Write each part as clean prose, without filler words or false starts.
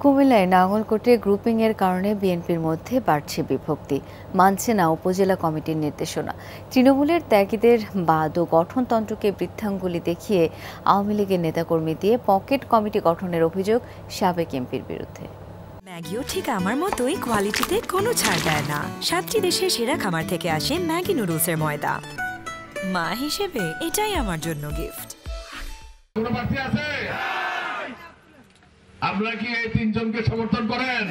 কুমিল্লায় নাঙ্গলকোটে গ্রুপিংয়ের কারণে বিএনপির মধ্যে বাড়ছে বিভক্তি, মানছে না উপজেলা কমিটির নির্দেশনা। তৃণমূলের ত্যাগীদের বাদ ও গঠনতন্ত্রকে বৃদ্ধাঙ্গুলি দেখিয়ে আওয়ামী লীগের নেতাকর্মী দিয়ে পকেট কমিটি গঠনের অভিযোগ সাবেক এমপির বিরুদ্ধে। ম্যাগিও ঠিক আমার মতোই কোয়ালিটিতে কোনো ছাড় দেয় না। 7টি দেশের সেরা খামার থেকে আসে ম্যাগি নুডলসের ময়দা। মা হিসেবে এটাই আমার জন্য গিফট। আমরা কি এই তিনজনকে সমর্থন করেন?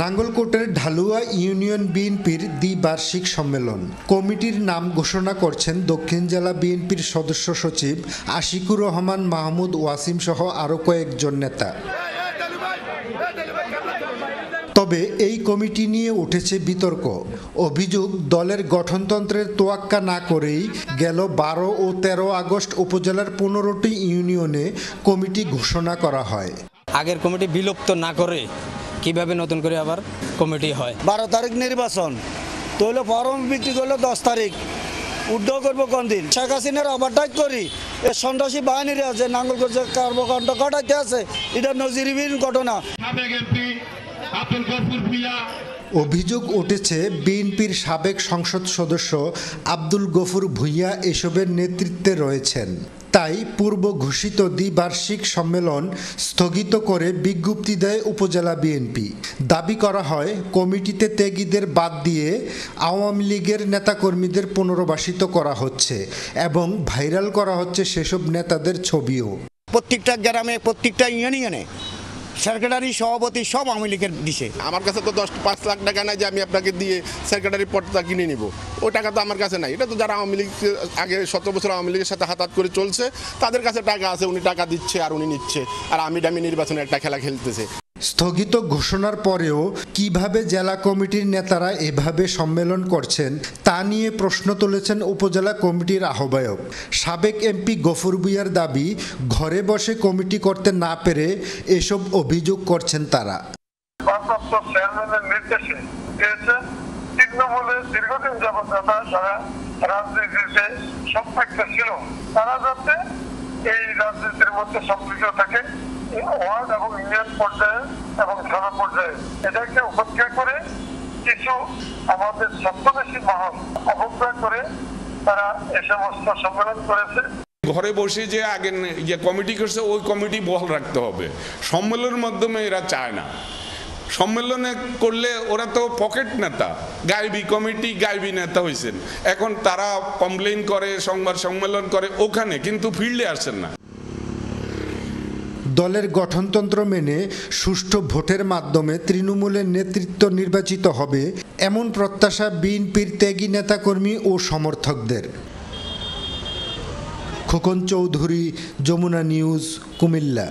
নাঙ্গলকোটের ঢালুয়া ইউনিয়ন বিএনপির দ্বিবার্ষিক সম্মেলন কমিটির নাম ঘোষণা করছেন দক্ষিণ জেলা বিএনপির সদস্য সচিব আশিকুর রহমান মাহমুদ ওয়াসিম সহ আরও কয়েকজন নেতা। তবে এই কমিটি নিয়ে উঠেছে বিতর্ক। অভিযোগ, দলের গঠনতন্ত্রের তোয়াক্কা না করেই গেল 12 ও 13 আগস্ট উপজেলার 15টি ইউনিয়নে কমিটি ঘোষণা করা হয়। আগের কমিটি বিলুপ্ত না করে কিভাবে নতুন করে আবার কমিটি হয়? 12 তারিখ নির্বাচন, তৈল ফরম বিক্রি করলে 10 তারিখ উদ্যোগ করবো কোন দিন? শেখ হাসিনার ওভারটাইট করি এই সন্ত্রাসী বাহিনীরা যে নাঙ্গলকোট যে কর্মকাণ্ড ঘটাইতে আছে, এটা নজিরবিহীন ঘটনা। অভিযোগ উঠেছে বিএনপির সাবেক সংসদ সদস্য আব্দুল গফুর ভূঁইয়া এসবের নেতৃত্বে রয়েছেন। তাই পূর্ব ঘোষিত দ্বিবার্ষিক সম্মেলন স্থগিত করে বিজ্ঞপ্তি দেয় উপজেলা বিএনপি। দাবি করা হয় কমিটিতে ত্যাগীদের বাদ দিয়ে আওয়ামী লীগের নেতাকর্মীদের পুনর্বাসিত করা হচ্ছে এবং ভাইরাল করা হচ্ছে সেসব নেতাদের ছবিও। প্রত্যেকটা গ্রামে প্রত্যেকটা ইউনিয়নে সেক্রেটারি সভাপতি সব আওয়ামী লীগের দিছে। আমার কাছে তো 5 লাখ টাকা নাই যে আমি আপনাকে দিয়ে সেক্রেটারি পদটা কিনে নিব। ওই টাকা তো আমার কাছে নাই। এটা তো যারা আওয়ামী লীগ আগে 17 বছর আওয়ামী লীগের সাথে হাত করে চলছে, তাদের কাছে টাকা আছে, উনি টাকা দিচ্ছে আর উনি নিচ্ছে, আর আমি নির্বাচনে একটা খেলা খেলতেছে। স্থগিত ঘোষণার পরেও কিভাবে জেলা কমিটির নেতারা এভাবে সম্মেলন করছেন তা নিয়ে প্রশ্ন তুলেছেন উপজেলা কমিটির আহ্বায়ক। সাবেক এমপি গফুর ভূঁইয়ার দাবি, ঘরে বসে কমিটি করতে না পেরে এসব অভিযোগ করছেন তারা। দীর্ঘদিন যাবত যারা রাজনীতিতে সম্পৃক্ত ছিল, তারা যাতে এই রাজনীতির মধ্যে সম্পৃক্ত থাকে ওয়ার্ড এবং ইউনিয়ন পর্যায়ে এবং থানা পর্যায়ে, এটাকে উপেক্ষা করে কিছু আমাদের ছদ্মবেশী মহল অবজ্ঞা করে তারা এ সমস্ত সম্মেলন করেছে। ঘরে বসে যে আগে যে কমিটি করছে ওই কমিটি বহাল রাখতে হবে। সম্মেলনের মাধ্যমে এরা চায় না। সম্মেলনে করলে ওরা তো পকেট নেতা, গাইবি কমিটি, গাইবি নেতা হয়েছেন। এখন তারা কমপ্লেইন করে, সংবাদ সম্মেলন করে ওখানে, কিন্তু ফিল্ডে আসেন না। দলের গঠনতন্ত্র মেনে সুষ্ঠু ভোটের মাধ্যমে তৃণমূলের নেতৃত্ব নির্বাচিত হবে, এমন প্রত্যাশা বিএনপির ত্যাগী নেতাকর্মী ও সমর্থকদের। খোকন চৌধুরী, যমুনা নিউজ, কুমিল্লা।